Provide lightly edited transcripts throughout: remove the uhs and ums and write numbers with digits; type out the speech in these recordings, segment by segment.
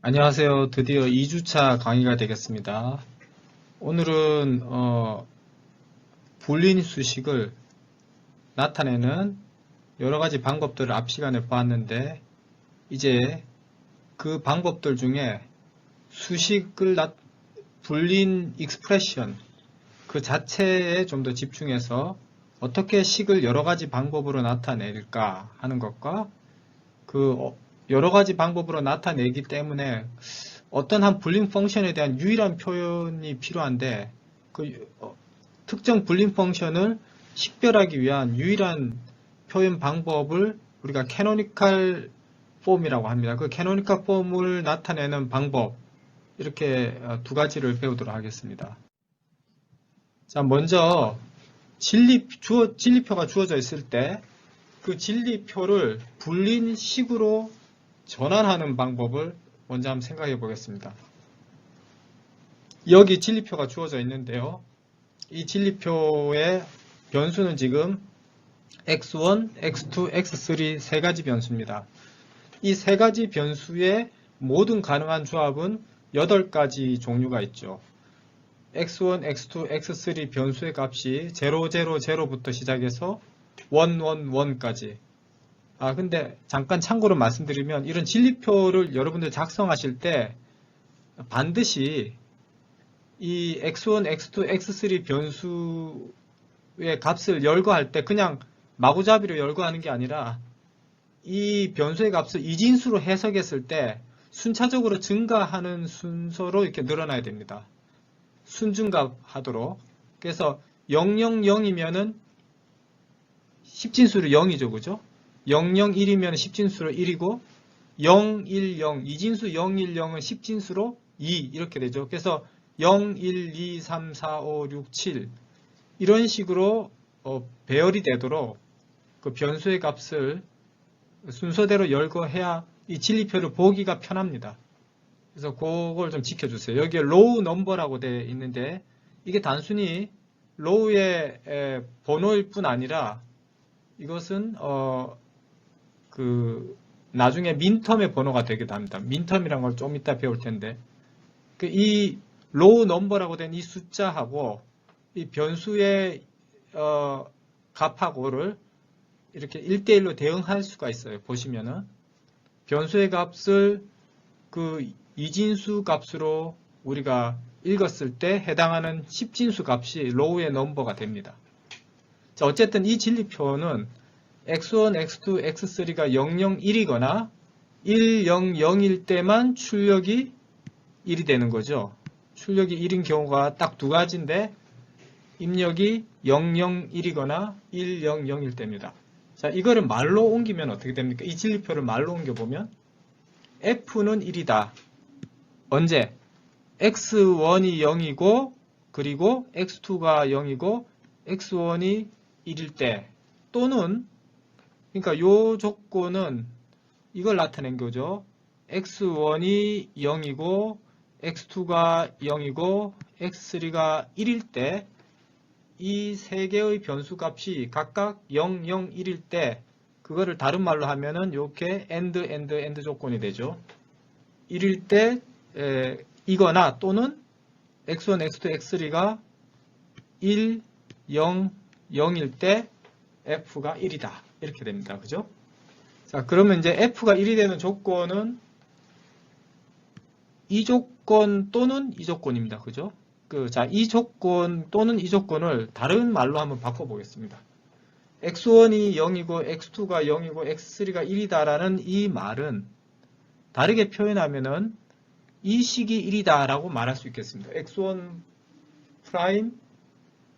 안녕하세요. 드디어 2주차 강의가 되겠습니다. 오늘은 불린 수식을 나타내는 여러가지 방법들을 앞 시간에 보았는데 이제 그 방법들 중에 수식을 불린 익스프레션 그 자체에 좀 더 집중해서 어떻게 식을 여러가지 방법으로 나타낼까 하는 것과 그 여러가지 방법으로 나타내기 때문에 어떤 한 불린 펑션에 대한 유일한 표현이 필요한데 그 특정 불린 펑션을 식별하기 위한 유일한 표현 방법을 우리가 캐노니컬 폼이라고 합니다. 그 캐노니컬 폼을 나타내는 방법 이렇게 두 가지를 배우도록 하겠습니다. 자, 먼저 진리표가 주어져 있을 때 그 진리표를 불린 식으로 전환하는 방법을 먼저 한번 생각해 보겠습니다. 여기 진리표가 주어져 있는데요. 이 진리표의 변수는 지금 x1, x2, x3 세 가지 변수입니다. 이 세 가지 변수의 모든 가능한 조합은 8가지 종류가 있죠. x1, x2, x3 변수의 값이 0, 0, 0부터 시작해서 1, 1, 1까지. 근데 잠깐 참고로 말씀드리면 이런 진리표를 여러분들 작성하실 때 반드시 이 x1, x2, x3 변수의 값을 열거할 때 그냥 마구잡이로 열거하는 게 아니라 이 변수의 값을 이진수로 해석했을 때 순차적으로 증가하는 순서로 이렇게 늘어나야 됩니다. 순증가 하도록. 그래서 000이면은 10진수로 0이죠. 그죠? 001이면 10진수로 1이고 010, 이진수 010은 10진수로 2 이렇게 되죠. 그래서 0, 1, 2, 3, 4, 5, 6, 7 이런 식으로 배열이 되도록 그 변수의 값을 순서대로 열거해야 이 진리표를 보기가 편합니다. 그래서 그걸 좀 지켜주세요. 여기에 로우 넘버라고 되어 있는데 이게 단순히 로우의 번호일 뿐 아니라 이것은 나중에 민텀의 번호가 되기도 합니다. 민텀이란 걸 좀 이따 배울 텐데 이 로우 넘버라고 된 이 숫자하고 이 변수의 값하고를 이렇게 1대1로 대응할 수가 있어요. 보시면은 변수의 값을 그 이진수 값으로 우리가 읽었을 때 해당하는 10진수 값이 로우의 넘버가 됩니다. 자, 어쨌든 이 진리표는 x1, x2, x3가 001이거나 100일 때만 출력이 1이 되는 거죠. 출력이 1인 경우가 딱 두 가지인데 입력이 001이거나 100일 때입니다. 자, 이거를 말로 옮기면 어떻게 됩니까? 이 진리표를 말로 옮겨보면 f는 1이다. 언제? x1이 0이고 그리고 x2가 0이고 x1이 1일 때 또는 그러니까 요 조건은 이걸 나타낸 거죠. x1이 0이고 x2가 0이고 x3가 1일 때 이 세 개의 변수 값이 각각 0, 0, 1일 때 그거를 다른 말로 하면은 이렇게 AND 조건이 되죠. 1일 때 이거나 또는 x1, x2, x3가 1, 0, 0일 때 f가 1이다. 이렇게 됩니다. 그죠? 자, 그러면 이제 f가 1이 되는 조건은 이 조건 또는 이 조건입니다. 그죠? 자, 이 조건 또는 이 조건을 다른 말로 한번 바꿔보겠습니다. x1이 0이고 x2가 0이고 x3가 1이다라는 이 말은 다르게 표현하면은 이 식이 1이다 라고 말할 수 있겠습니다. x1 프라임,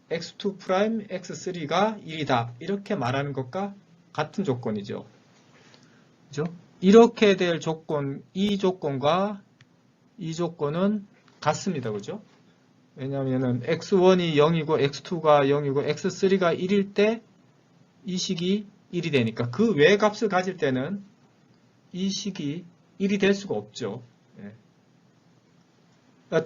x2 프라임, x3가 1이다 이렇게 말하는 것과 같은 조건이죠. 그죠? 이렇게 될 조건, 이 조건과 이 조건은 같습니다. 그죠? 왜냐하면은 x1이 0이고 x2가 0이고 x3가 1일 때 이 식이 1이 되니까 그 외 값을 가질 때는 이 식이 1이 될 수가 없죠.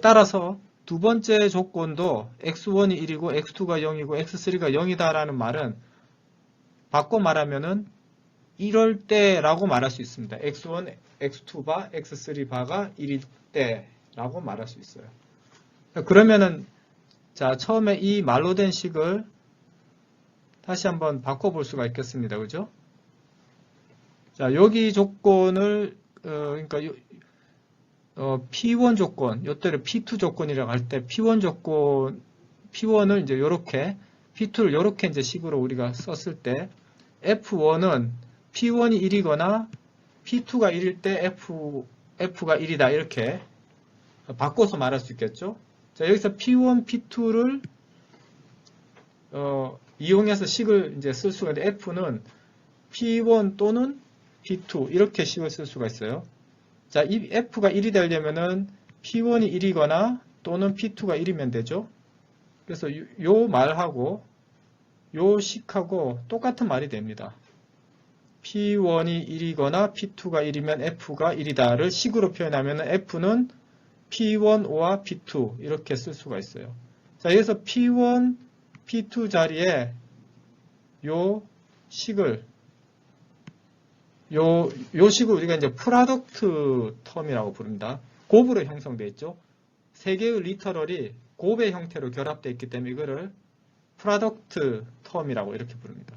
따라서 두 번째 조건도 x1이 1이고 x2가 0이고 x3가 0이다 라는 말은 바꿔 말하면은 이럴 때라고 말할 수 있습니다. x1, x2 바, x3 바가 1일 때라고 말할 수 있어요. 그러면은 자, 처음에 이 말로 된 식을 다시 한번 바꿔볼 수가 있겠습니다. 그죠? 자, 여기 조건을 그러니까 P1 조건, 요때를 P2 조건이라고 할 때 P1 조건, P1을 이제 요렇게, P2를 요렇게 이제 식으로 우리가 썼을 때 F1은 P1이 1이거나 P2가 1일 때 F가 1이다. 이렇게 바꿔서 말할 수 있겠죠? 자, 여기서 P1, P2를 이용해서 식을 이제 쓸 수가 있는데 F는 P1 또는 P2 이렇게 식을 쓸 수가 있어요. 자, 이 F가 1이 되려면은 P1이 1이거나 또는 P2가 1이면 되죠. 그래서 요 말하고 요 식하고 똑같은 말이 됩니다. P1이 1이거나 P2가 1이면 F가 1이다를 식으로 표현하면 F는 P1와 P2 이렇게 쓸 수가 있어요. 자, 여기서 P1, P2 자리에 요 식을 요 식을 우리가 이제 프로덕트 텀이라고 부릅니다. 곱으로 형성되어 있죠. 세 개의 리터럴이 곱의 형태로 결합되어 있기 때문에 이거를 프로덕트 텀이라고 이렇게 부릅니다.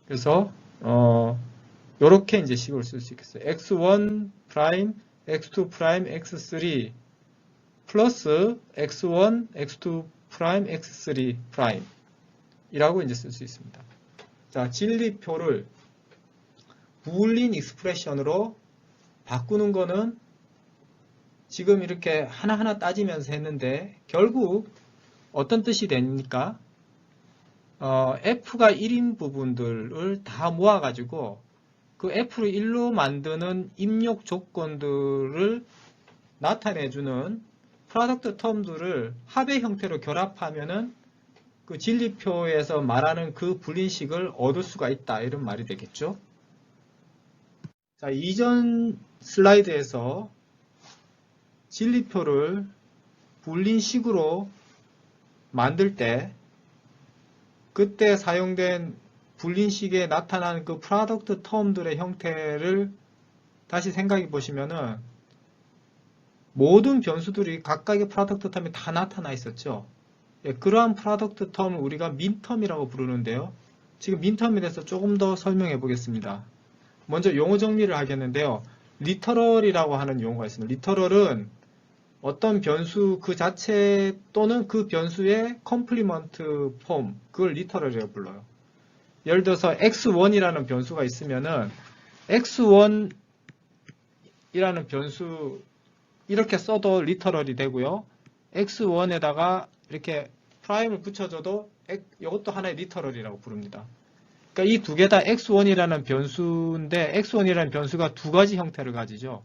그래서 요렇게 이제 식을 쓸 수 있겠어요. x1 프라임, x2 프라임, x3 플러스 x1, x2 프라임, x3 프라임 이라고 이제 쓸 수 있습니다. 자, 진리표를 불린 익스프레션으로 바꾸는 거는 지금 이렇게 하나하나 따지면서 했는데 결국 어떤 뜻이 됩니까? F가 1인 부분들을 다 모아가지고 그 F를 1로 만드는 입력 조건들을 나타내주는 프로덕트 텀들을 합의 형태로 결합하면은 그 진리표에서 말하는 그 불린식을 얻을 수가 있다. 이런 말이 되겠죠. 자, 이전 슬라이드에서 진리표를 불린식으로 만들 때 그때 사용된 불린식에 나타난 그 프로덕트 텀들의 형태를 다시 생각해 보시면은 모든 변수들이 각각의 프로덕트 텀이 다 나타나 있었죠. 예, 그러한 프로덕트 텀을 우리가 민텀이라고 부르는데요. 지금 민텀에 대해서 조금 더 설명해 보겠습니다. 먼저 용어 정리를 하겠는데요. 리터럴이라고 하는 용어가 있습니다. 리터럴은 어떤 변수 그 자체 또는 그 변수의 컴플리먼트 폼, 그걸 리터럴이라고 불러요. 예를 들어서 x1이라는 변수가 있으면은 x1이라는 변수 이렇게 써도 리터럴이 되고요. x1에다가 이렇게 프라임을 붙여줘도 이것도 하나의 리터럴이라고 부릅니다. 그러니까 이 두 개 다 x1이라는 변수인데 x1이라는 변수가 두 가지 형태를 가지죠.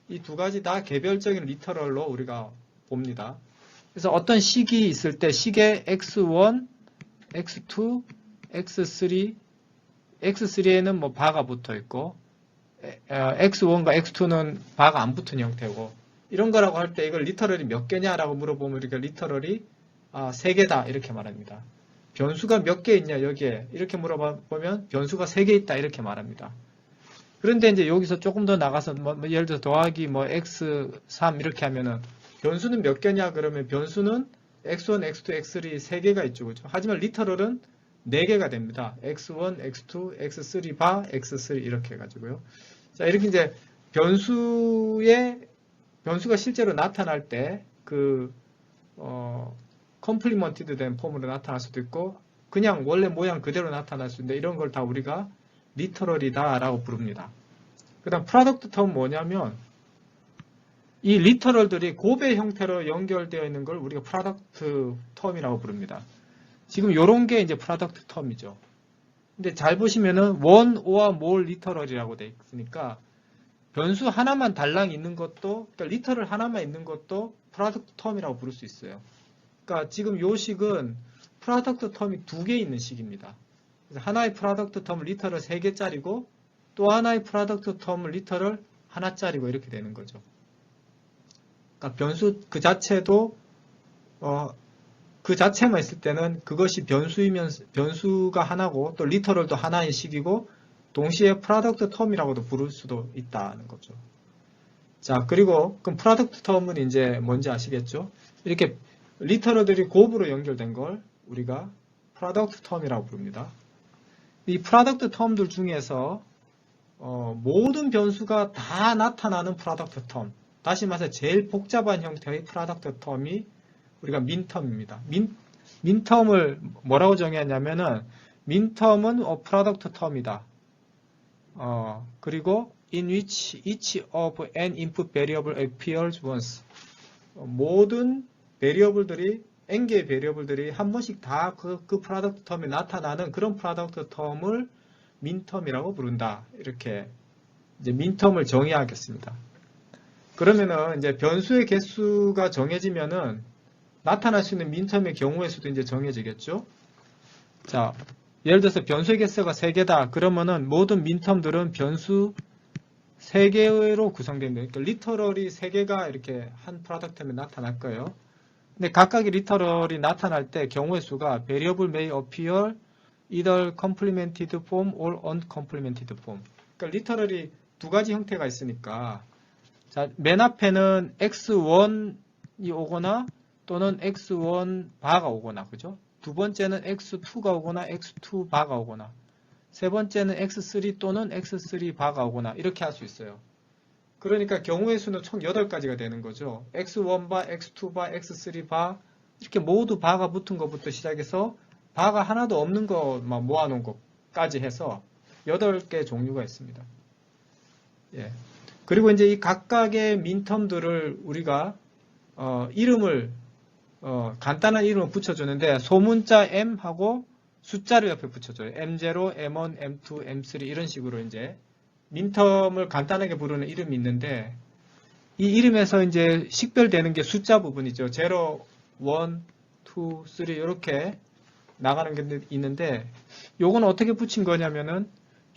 이 두 가지 다 개별적인 리터럴로 우리가 봅니다. 그래서 어떤 식이 있을 때 식에 x1, x2, x3, x3에는 뭐 바가 붙어 있고 x1과 x2는 바가 안 붙은 형태고 이런 거라고 할 때 이걸 리터럴이 몇 개냐라고 물어보면 우리가 리터럴이 3개다 이렇게 말합니다. 변수가 몇 개 있냐 여기에 이렇게 물어보면 변수가 3개 있다 이렇게 말합니다. 그런데 이제 여기서 조금 더 나가서 뭐 예를 들어 더하기 뭐 x3 이렇게 하면은 변수는 몇 개냐 그러면 변수는 x1, x2, x3 3개가 있죠. 그렇죠? 하지만 리터럴은 4개가 됩니다. x1, x2, x3 바, x3 이렇게 해가지고요. 자, 이렇게 이제 변수가 실제로 나타날 때 그 컴플리먼티드 된 폼으로 나타날 수도 있고 그냥 원래 모양 그대로 나타날 수 있는데 이런 걸 다 우리가 리터럴이다 라고 부릅니다. 그 다음 프로덕트 텀은 뭐냐면 이 리터럴들이 곱의 형태로 연결되어 있는 걸 우리가 프로덕트 텀이라고 부릅니다. 지금 이런 게 이제 프로덕트 텀이죠. 근데 잘 보시면은 one or more 리터럴이라고 되어 있으니까 변수 하나만 달랑 있는 것도 그러니까 리터럴 하나만 있는 것도 프로덕트 텀이라고 부를 수 있어요. 그러니까 지금 요 식은 프로덕트 텀이 2개 있는 식입니다. 그래서 하나의 프로덕트 텀은 리터럴 3개짜리고 또 하나의 프로덕트 텀은 리터럴 하나짜리고 이렇게 되는 거죠. 그러니까 변수 그 자체도 그 자체만 있을 때는 그것이 변수가 하나고 또 리터럴도 하나의 식이고 동시에 프로덕트 텀이라고도 부를 수도 있다는 거죠. 자, 그리고 그럼 프로덕트 텀은 이제 뭔지 아시겠죠? 이렇게 리터럴들이 곱으로 연결된 걸 우리가 프로덕트 텀이라고 부릅니다. 이 프로덕트 텀들 중에서 모든 변수가 다 나타나는 프로덕트 텀, 다시 말해서 제일 복잡한 형태의 프로덕트 텀이 우리가 민텀입니다. 민텀을 뭐라고 정의하냐면은 민텀은 프로덕트 텀이다. 그리고 in which each of n input variable appears once. 모든 베리어블들이 n개의 베리어블들이 한 번씩 다 그 프로덕트 텀에 나타나는 그런 프로덕트 텀을 민텀이라고 부른다. 이렇게 이제 민텀을 정의하겠습니다. 그러면은 이제 변수의 개수가 정해지면은 나타날 수 있는 민텀의 경우의 수도 이제 정해지겠죠. 자, 예를 들어서 변수의 개수가 3개다. 그러면은 모든 민텀들은 변수 3개로 구성됩니다. 그러니까 리터럴이 3개가 이렇게 한 프로덕트에 나타날 거예요. 근데 각각의 리터럴이 나타날 때 경우의 수가 variable may appear either complemented form or uncomplemented form. 그러니까 리터럴이 두 가지 형태가 있으니까 자, 맨 앞에는 x1이 오거나 또는 x1 바가 오거나 그죠? 두 번째는 x2가 오거나 x2 바가 오거나 세 번째는 x3 또는 x3 바가 오거나 이렇게 할 수 있어요. 그러니까 경우의 수는 총 8가지가 되는 거죠. x1바, x2바, x3바 이렇게 모두 바가 붙은 것부터 시작해서 바가 하나도 없는 것만 모아놓은 것까지 해서 8개 종류가 있습니다. 예. 그리고 이제 이 각각의 민텀들을 우리가 이름을 간단한 이름을 붙여주는데 소문자 m하고 숫자를 옆에 붙여줘요. m0, m1, m2, m3 이런 식으로 이제 민텀을 간단하게 부르는 이름이 있는데 이 이름에서 이제 식별되는 게 숫자 부분이죠. 0, 1, 2, 3 이렇게 나가는 게 있는데 요건 어떻게 붙인 거냐면은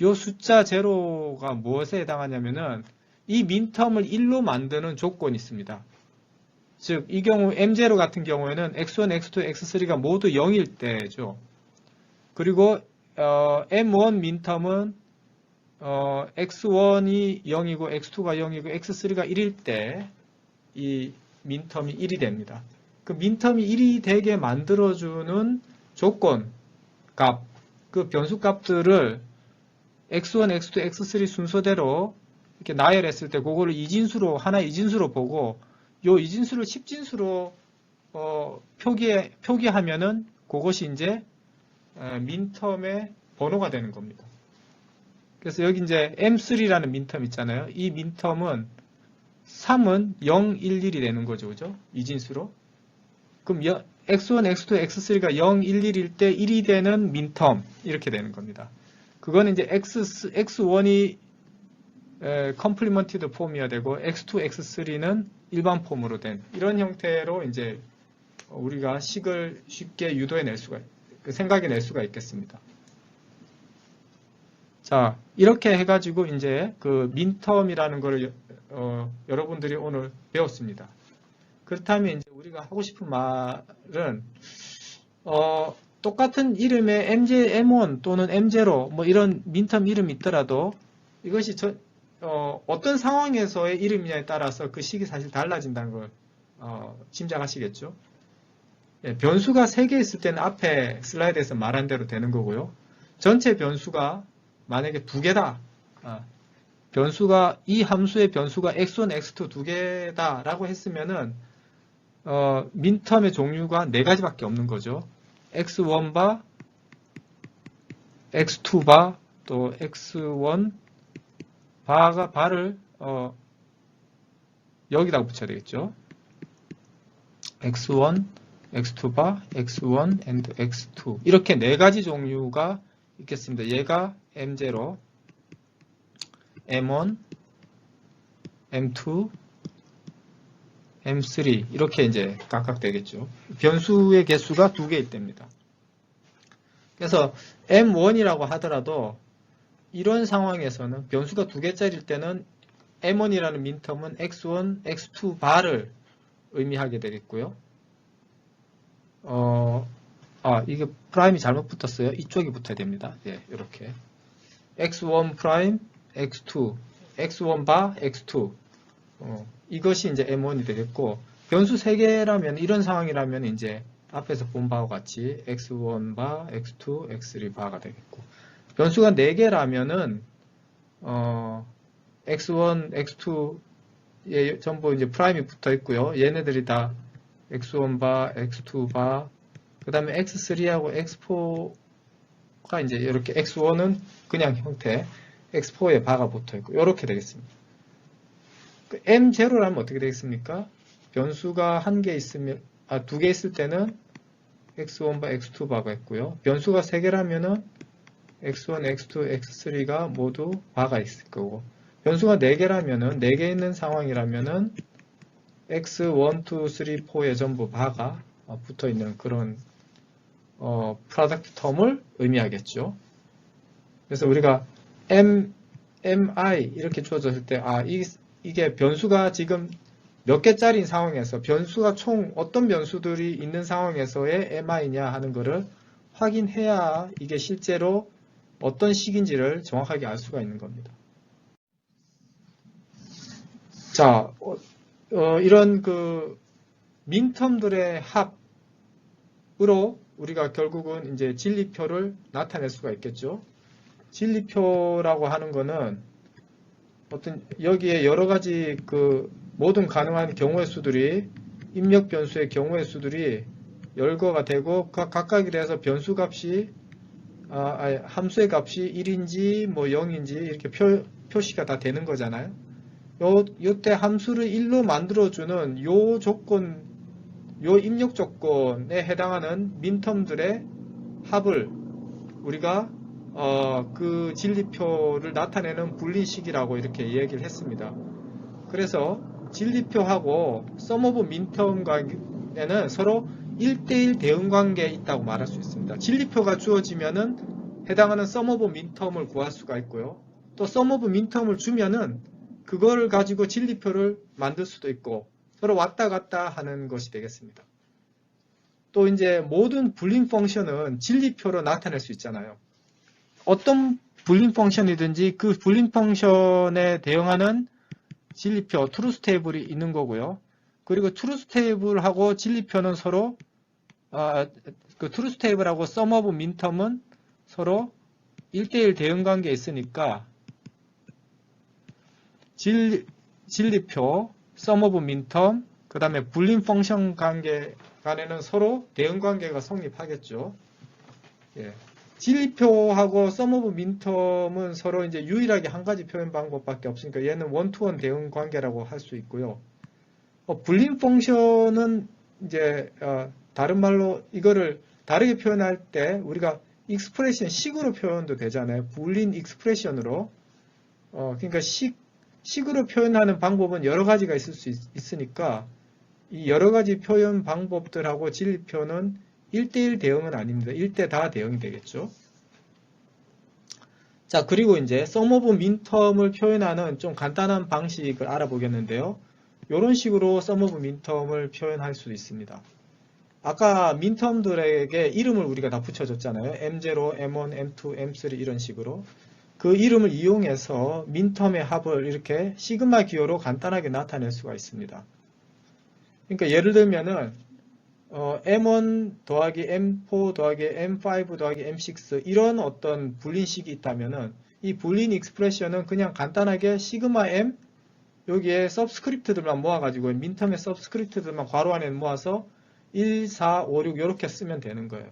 요 숫자 0가 무엇에 해당하냐면은 이 민텀을 1로 만드는 조건이 있습니다. 즉, 이 경우 M0 같은 경우에는 X1, X2, X3가 모두 0일 때죠. 그리고 M1 민텀은 X1이 0이고 X2가 0이고 X3가 1일 때 이 민텀이 1이 됩니다. 그 민텀이 1이 되게 만들어주는 조건 값, 그 변수 값들을 X1, X2, X3 순서대로 이렇게 나열했을 때 그거를 이진수로 하나의 이진수로 보고 요 이진수를 10진수로 표기하면은 그것이 이제 민텀의 번호가 되는 겁니다. 그래서 여기 이제 M3라는 민텀 있잖아요. 이 민텀은 3은 0, 1, 1이 되는 거죠. 그죠? 이진수로. 그럼 X1, X2, X3가 0, 1, 1일 때 1이 되는 민텀 이렇게 되는 겁니다. 그거는 이제 X1이 컴플리먼티드 폼이어야 되고 X2, X3는 일반 폼으로 된 이런 형태로 이제 우리가 식을 쉽게 유도해낼 수가 생각해낼 수가 있겠습니다. 자, 이렇게 해가지고 이제 그 민텀이라는 거를 여러분들이 오늘 배웠습니다. 그렇다면 이제 우리가 하고 싶은 말은 똑같은 이름의 M1 또는 M0 뭐 이런 민텀 이름이 있더라도 이것이 어떤 상황에서의 이름이냐에 따라서 그 식이 사실 달라진다는 걸 짐작하시겠죠? 예, 변수가 3개 있을 때는 앞에 슬라이드에서 말한 대로 되는 거고요. 전체 변수가 만약에 2개다. 이 함수의 변수가 x1, x2 2개다 라고 했으면은 민텀의 종류가 4가지밖에 없는 거죠. x1바, x2바, 또 x1 바를 여기다가 붙여야 되겠죠. x1, x2바, x1 and x2 이렇게 4가지 종류가 있겠습니다. 얘가 m0, m1, m2, m3 이렇게 이제 각각 되겠죠. 변수의 개수가 2개일 때입니다. 그래서 m1이라고 하더라도 이런 상황에서는 변수가 2개짜리일 때는 m1이라는 민텀은 x1, x2 바를 의미하게 되겠고요. 이게 프라임이 잘못 붙었어요. 이쪽이 붙어야 됩니다. 예, 이렇게. x1 프라임, x2, x1 바, x2. 이것이 이제 m1이 되겠고, 변수 3개라면, 이런 상황이라면 이제 앞에서 본 바와 같이 x1 바, x2, x3 바가 되겠고, 변수가 4개라면은, x1, x2에 전부 이제 프라임이 붙어 있고요. 얘네들이 다 x1 바, x2 바, 그 다음에 x3하고 x4가 이제 이렇게 x1은 그냥 형태, x4에 바가 붙어 있고, 이렇게 되겠습니다. m0라면 어떻게 되겠습니까? 변수가 1개 있으면, 2개 있을 때는 x1 바, x2 바가 있고요. 변수가 3개라면은 x1, x2, x3가 모두 바가 있을 거고, 변수가 4개라면은, 4개 있는 상황이라면은 x1, 2, 3, 4에 전부 바가 붙어 있는 그런 프로덕트 텀을 의미하겠죠. 그래서 우리가 mi 이렇게 주어졌을 때, 이게 변수가 지금 몇 개짜리인 상황에서 변수가 총 어떤 변수들이 있는 상황에서의 mi냐 하는 것을 확인해야 이게 실제로 어떤 식인지를 정확하게 알 수가 있는 겁니다. 자, 이런 그 민텀들의 합으로 우리가 결국은 이제 진리표를 나타낼 수가 있겠죠. 진리표라고 하는 거는 여기에 여러 가지 그 모든 가능한 경우의 수들이 입력 변수의 경우의 수들이 열거가 되고 각각에 대해서 변수 값이 함수의 값이 1인지 뭐 0인지 이렇게 표시가 다 되는 거잖아요. 요때 함수를 1로 만들어주는 요 조건, 요 입력 조건에 해당하는 민텀들의 합을 우리가 그 진리표를 나타내는 분리식이라고 이렇게 얘기를 했습니다. 그래서 진리표하고 sum of minterm 관계는 서로 1대1 대응 관계에 있다고 말할 수 있습니다. 진리표가 주어지면은 해당하는 sum of minterm을 구할 수가 있고요. 또 sum of minterm을 주면은 그걸 가지고 진리표를 만들 수도 있고 서로 왔다 갔다 하는 것이 되겠습니다. 또 이제 모든 불링 펑션은 진리표로 나타낼 수 있잖아요. 어떤 불링 펑션이든지 그 불링 펑션에 대응하는 진리표, 트루스 테이블이 있는 거고요. 그리고 트루스 테이블하고 진리표는 서로 그 트루스 테이블하고 sum of minterm은 서로 1대1 대응 관계에 있으니까 진리표, sum of minterm, 그 다음에 불린 펑션 관계 간에는 서로 대응 관계가 성립하겠죠. 예. 진리표하고 sum of minterm은 서로 이제 유일하게 한 가지 표현 방법밖에 없으니까 얘는 원투원 대응 관계라고 할 수 있고요. 불린 펑션은 이제 다른 말로 이거를 다르게 표현할 때 우리가 익스프레션 식으로 표현도 되잖아요. 불린 익스프레션으로. 그러니까 식으로 표현하는 방법은 여러 가지가 있을 수 있으니까 이 여러 가지 표현 방법들하고 진리표는 1대1 대응은 아닙니다. 1대 다 대응이 되겠죠. 자, 그리고 이제 sum of minterm을 표현하는 좀 간단한 방식을 알아보겠는데요. 이런 식으로 sum of minterm을 표현할 수도 있습니다. 아까 민텀들에게 이름을 우리가 다 붙여줬잖아요. M0, M1, M2, M3 이런 식으로. 그 이름을 이용해서 민텀의 합을 이렇게 시그마 기호로 간단하게 나타낼 수가 있습니다. 그러니까 예를 들면은 M1 더하기 M4 더하기 M5 더하기 M6 이런 어떤 불린식이 있다면은 이 불린 익스프레션은 그냥 간단하게 시그마 M 여기에 서브스크립트들만 모아가지고 민텀의 서브스크립트들만 괄호 안에 모아서 1, 4, 5, 6 이렇게 쓰면 되는 거예요.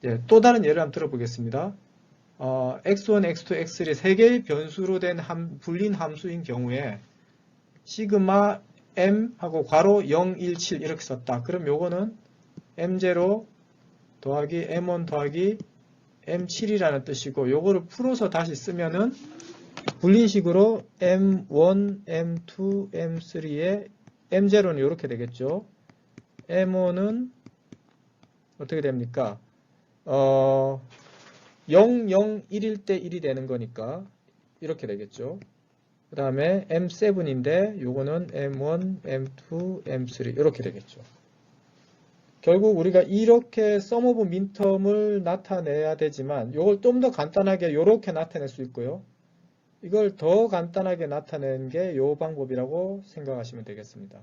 예, 또 다른 예를 한번 들어보겠습니다. x1, x2, x3 세 개의 변수로 된 불린 함수인 경우에 시그마 m 하고 괄호 0, 1, 7 이렇게 썼다. 그럼 요거는 m0 더하기 m1 더하기 m7이라는 뜻이고 요거를 풀어서 다시 쓰면은 불린식으로 m1, m2, m3에 m0는 이렇게 되겠죠. m1은 어떻게 됩니까? 0, 0, 1일 때 1이 되는 거니까 이렇게 되겠죠. 그 다음에 M7인데 요거는 M1, M2, M3 이렇게 되겠죠. 결국 우리가 이렇게 sum of minterm을 나타내야 되지만 이걸 좀 더 간단하게 이렇게 나타낼 수 있고요. 이걸 더 간단하게 나타내는 게 이 방법이라고 생각하시면 되겠습니다.